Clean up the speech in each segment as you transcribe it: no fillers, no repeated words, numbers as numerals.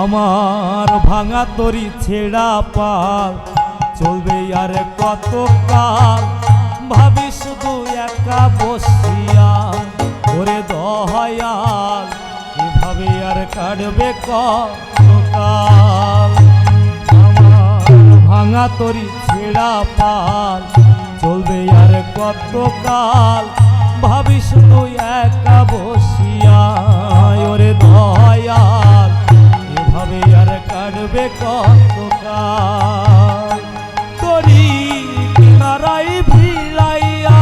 আমার ভাঙা তরি ছেঁড়া পাল চলবে আর কত কাল, ভাবি শুধু একা বসিয়া ওরে দয়াল, এভাবে আর কাটবে কত কাল। আমার ভাঙা তরি ছেঁড়া পাল চলবে আর কত কাল, ভাবি শুধু একা বসিয়া ওরে দয়াল, এভাবে আর কাটবে কত কাল। তরি কিনারাই ভিড়াইয়া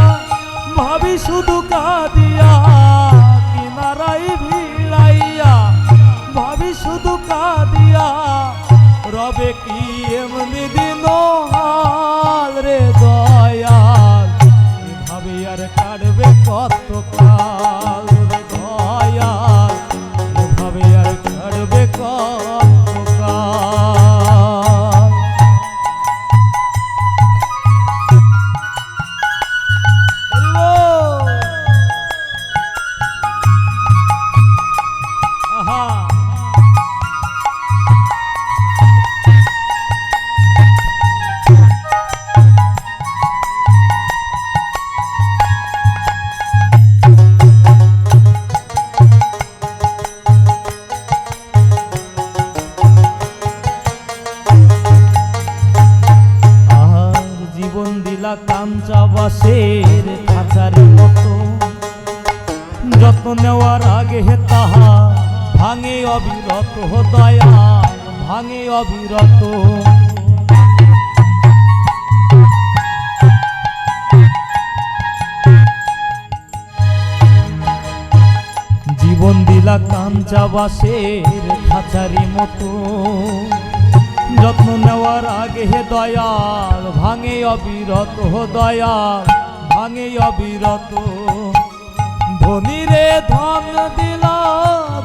ভাবি শুধু কাঁদিয়া, কিনারাই ভিড়াইয়া ভাবি শুধু কাঁদিয়া, রবে কি এমনি দিন হাল রে দয়াল, এভাবে আর কাটবে কত কাল রে দয়াল, এভাবে আর কাটবে কত কাল। কাঞ্চা বাসের খাঁচার মতো, যত্ন নেওয়ার আগে তাহা ভাঙে অবিরত দয়াল, ভাঙে অবিরত। জীবন দিলা কাঞ্চা বাসের খাঁচারি মতো, যত্ন নেওয়ার আগে হে দয়াল ভাঙে অবিরত দয়াল, ভাঙে অবিরত। ধনীরে ধন দিলা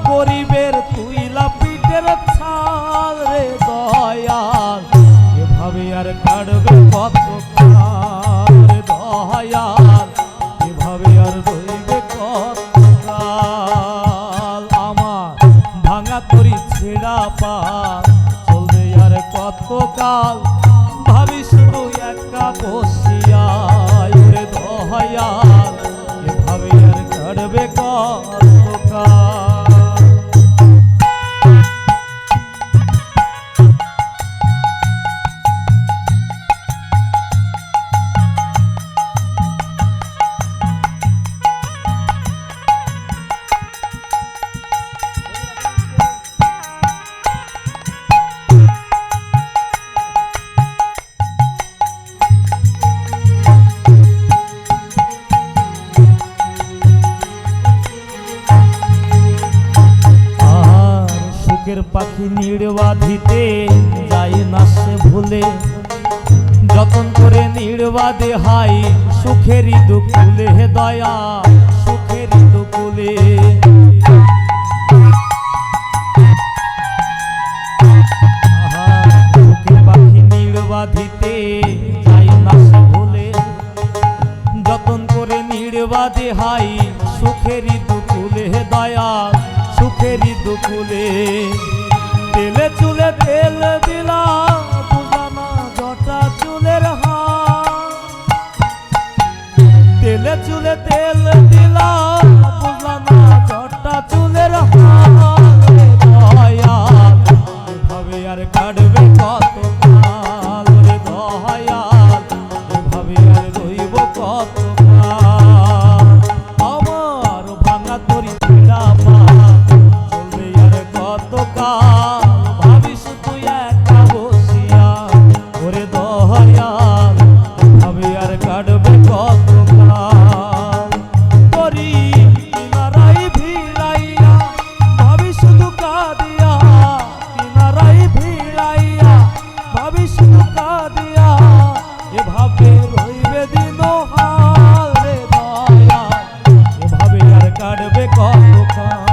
গরিবের তুইলা পিঠের ছাল রে দয়াল, এভাবে আর কাটবে কত কাল রে দয়াল, এভাবে আর রইবে কত কাল। আমার ভাঙা তরি ছেঁড়া পাল কত কাল, ভাবি শুধু একা বসিয়া ওরে দয়াল, এভাবে আর কাটবে কত কাল। পাখি নির্বাধিতে যায় না সে ভুলে, যতন করে নির্বাদে হাই সুখেরই দুকুলে হে দয়া, সুখেরই দুকুলে। পাখি নির্বাধিতে যায় না সে ভুলে, যতন করে নির্বাদে হাই সুখেরই দুকুলে হে দয়া, সুখেরই দুকুলে। তেলে চুলে তেল দিলা বুঝানা জটা চুলের হাত, তেলে চুলে তেল দিলা বুঝানা জটা চুলের হাত রে দয়াল, এভাবে আর কাটবে কত কাল রে দয়াল, এভাবে আর রইব কত কাল। আমার ভাঙা তরি ছেঁড়া পাল চলবে আর কত কাল, ভাবি শুধু একা বসিয়া ওরে দয়াল, এভাবে আর কাটবে কত কাল। তরি কিনারাই ভিড়াইয়া ভাবি শুধু কাঁদিয়া, কিনারাই ভিড়াইয়া ভাবি শুধু কাঁদিয়া, এভাবে রইবে দিন হাল রে দয়াল, এভাবে আর কাটবে কত কাল।